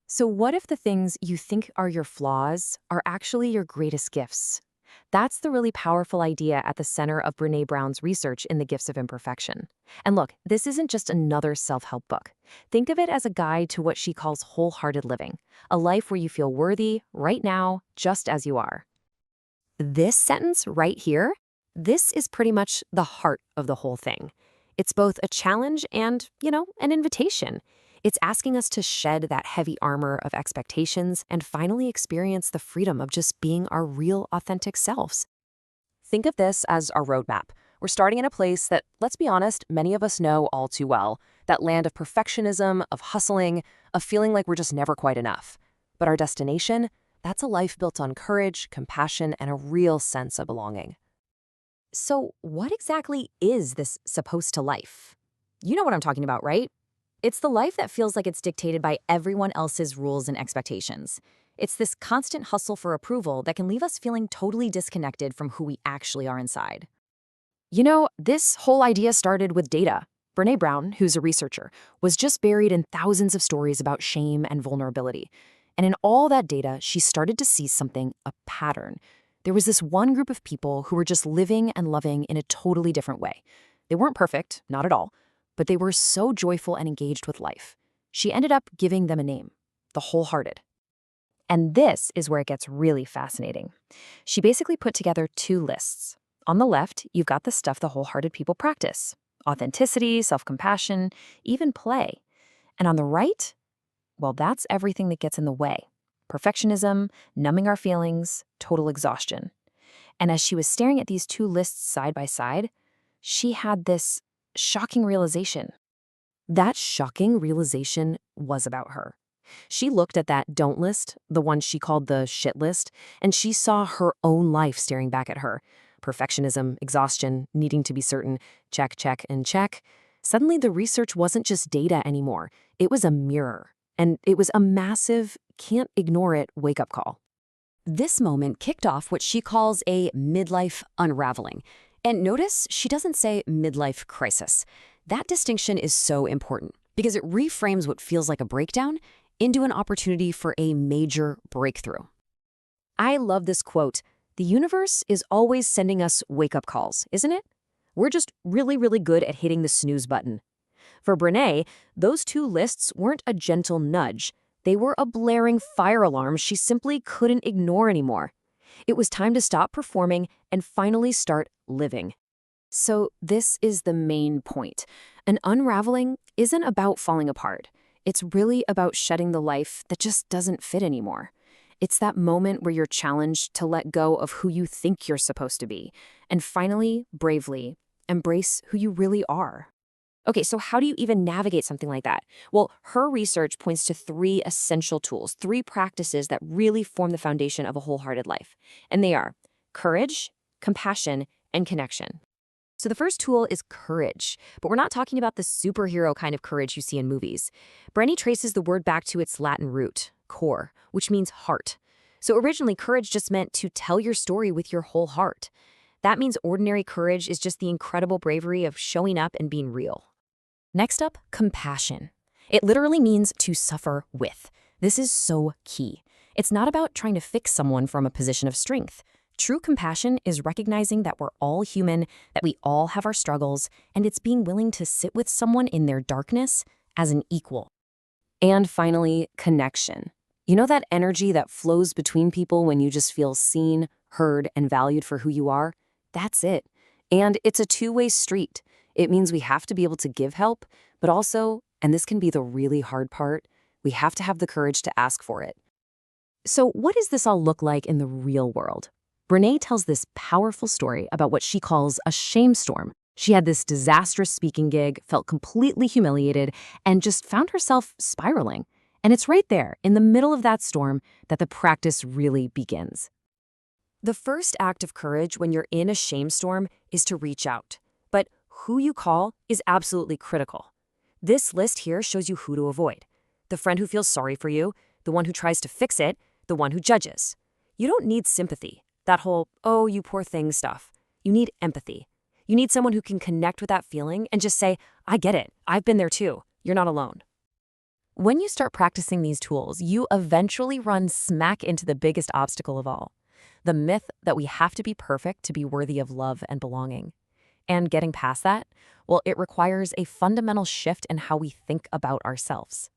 So, what if the things you think are your flaws are actually your greatest gifts? That's the really powerful idea at the center of Brene Brown's research in The Gifts of Imperfection. And look, this isn't just another self help book. Think of it as a guide to what she calls wholehearted living, a life where you feel worthy right now, just as you are. This sentence right here, this is pretty much the heart of the whole thing. It's both a challenge and, an invitation. It's asking us to shed that heavy armor of expectations and finally experience the freedom of just being our real, authentic selves. Think of this as our roadmap. We're starting in a place that, let's be honest, many of us know all too well. That land of perfectionism, of hustling, of feeling like we're just never quite enough. But our destination? That's a life built on courage, compassion, and a real sense of belonging. So, what exactly is this supposed to life? You know what I'm talking about, right? It's the life that feels like it's dictated by everyone else's rules and expectations. It's this constant hustle for approval that can leave us feeling totally disconnected from who we actually are inside. This whole idea started with data. Brene Brown, who's a researcher, was just buried in thousands of stories about shame and vulnerability. And in all that data, she started to see something, a pattern. There was this one group of people who were just living and loving in a totally different way. They weren't perfect, not at all, but they were so joyful and engaged with life. She ended up giving them a name, the wholehearted. And this is where it gets really fascinating. She basically put together two lists. On the left, you've got the stuff the wholehearted people practice: authenticity, self-compassion, even play. And on the right, well, that's everything that gets in the way: perfectionism, numbing our feelings, total exhaustion. And as she was staring at these two lists side by side, she had this shocking realization. That shocking realization was about her. She looked at that don't list, the one she called the shit list, and she saw her own life staring back at her. Perfectionism, exhaustion, needing to be certain, check, check, and check. Suddenly, the research wasn't just data anymore. It was a mirror. And it was a massive, can't ignore it wake-up call. This moment kicked off what she calls a midlife unraveling. And notice she doesn't say midlife crisis. That distinction is so important because it reframes what feels like a breakdown into an opportunity for a major breakthrough. I love this quote. The universe is always sending us wake-up calls, isn't it? We're just really, really good at hitting the snooze button. For Brene, those two lists weren't a gentle nudge. They were a blaring fire alarm she simply couldn't ignore anymore. It was time to stop performing and finally start living. So this is the main point. An unraveling isn't about falling apart. It's really about shedding the life that just doesn't fit anymore. It's that moment where you're challenged to let go of who you think you're supposed to be and finally, bravely, embrace who you really are. Okay, so how do you even navigate something like that? Well, her research points to three essential tools, three practices that really form the foundation of a wholehearted life. And they are courage, compassion, and connection. So the first tool is courage, but we're not talking about the superhero kind of courage you see in movies. Brenny traces the word back to its Latin root, cor, which means heart. So originally, courage just meant to tell your story with your whole heart. That means ordinary courage is just the incredible bravery of showing up and being real. Next up, compassion. It literally means to suffer with. This is so key. It's not about trying to fix someone from a position of strength. True compassion is recognizing that we're all human, that we all have our struggles, and it's being willing to sit with someone in their darkness as an equal. And finally, connection. You know that energy that flows between people when you just feel seen, heard, and valued for who you are? That's it. And it's a two-way street. It means we have to be able to give help, but also, and this can be the really hard part, we have to have the courage to ask for it. So what does this all look like in the real world? Brene tells this powerful story about what she calls a shame storm. She had this disastrous speaking gig, felt completely humiliated, and just found herself spiraling. And it's right there, in the middle of that storm, that the practice really begins. The first act of courage when you're in a shame storm is to reach out. But who you call is absolutely critical. This list here shows you who to avoid. The friend who feels sorry for you, the one who tries to fix it, the one who judges. You don't need sympathy, that whole, oh, you poor thing stuff. You need empathy. You need someone who can connect with that feeling and just say, I get it. I've been there too. You're not alone. When you start practicing these tools, you eventually run smack into the biggest obstacle of all, the myth that we have to be perfect to be worthy of love and belonging. And getting past that, well, it requires a fundamental shift in how we think about ourselves.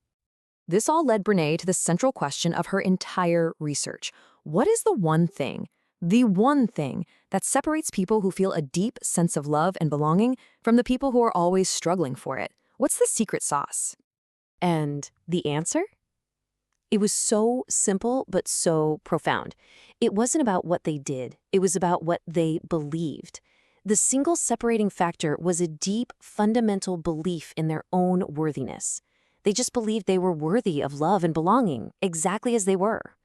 This all led Brene to the central question of her entire research. What is the one thing that separates people who feel a deep sense of love and belonging from the people who are always struggling for it? What's the secret sauce? And the answer? It was so simple, but so profound. It wasn't about what they did. It was about what they believed. The single separating factor was a deep, fundamental belief in their own worthiness. They just believed they were worthy of love and belonging, exactly as they were.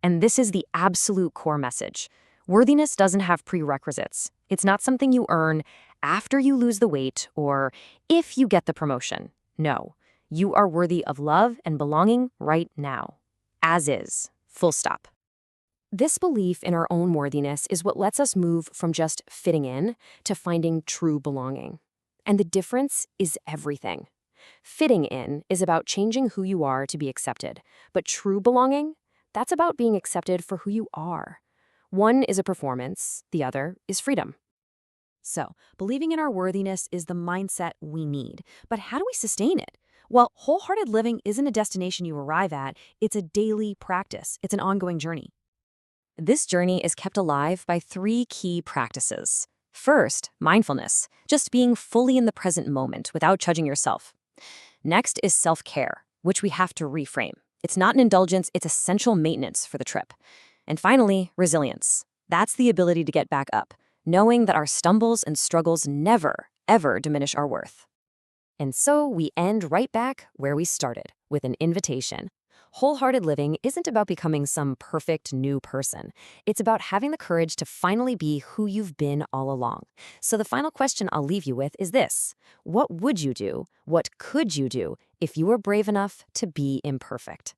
And this is the absolute core message. Worthiness doesn't have prerequisites. It's not something you earn after you lose the weight or if you get the promotion. No, you are worthy of love and belonging right now, as is, full stop. This belief in our own worthiness is what lets us move from just fitting in to finding true belonging. And the difference is everything. Fitting in is about changing who you are to be accepted, but true belonging, that's about being accepted for who you are. One is a performance, the other is freedom. So, believing in our worthiness is the mindset we need. But how do we sustain it? Well, wholehearted living isn't a destination you arrive at, it's a daily practice. It's an ongoing journey. This journey is kept alive by 3 key practices. First, mindfulness, just being fully in the present moment without judging yourself. Next is self-care, which we have to reframe. It's not an indulgence, it's essential maintenance for the trip. And finally, resilience. That's the ability to get back up, knowing that our stumbles and struggles never, ever diminish our worth. And so we end right back where we started, with an invitation. Wholehearted living isn't about becoming some perfect new person. It's about having the courage to finally be who you've been all along. So the final question I'll leave you with is this. What would you do? What could you do if you were brave enough to be imperfect?